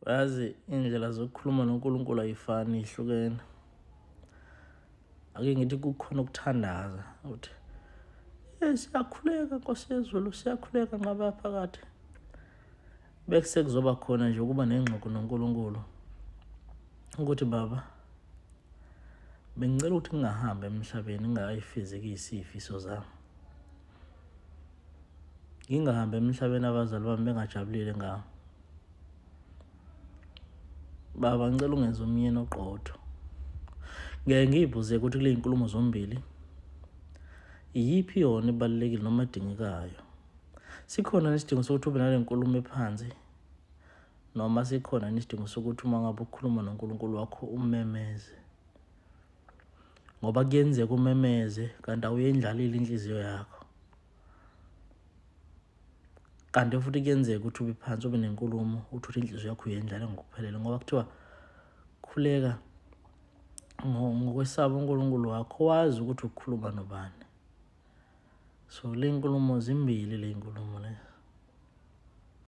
Yazi indlela zokukhuluma noNkulunkulu ayifani, ihlukene. Ake ngithi kukhona ukuthandaza uthi siyakhuleka Nkosi yezulu, siyakhuleka nqaba phakathi. Bese kuzoba khona nje ukuba nengxoxo noNkulunkulu ukuthi Baba, bengicela ukuthi ngingahambi emhlabeni ngingayifezekisi izifiso zami. Ngingahambi emhlabeni abazali bami bengajabulile ngawo. Baba, ngicela ungenze umyeni oqotho. Ngeke ngiyibuze ukuthi kule y'nkulumo zombili iyiphi yona ebalulekile noma edingekayo. Sikhona nesidingo sokuthi ube nale nkulumo ephansi, noma sikhona nesidingo sokuthi uma ngabe ukhuluma noNkulunkulu wakho umemeze, ngoba kuyenzeka umemeze kanti awuyendlalile inhliziyo yakho. Kanti futhi kuyenzeka ukuthi ube phansi ube nenkulumo uthi inhliziyo yakho uyendlala ngokuphelele, ngoba kuthiwa khuleka ngokwesaba uNkulunkulu wakho, wazi ukuthi ukukhuluma nobani. So le nkulumo zimbili le nkulumo le.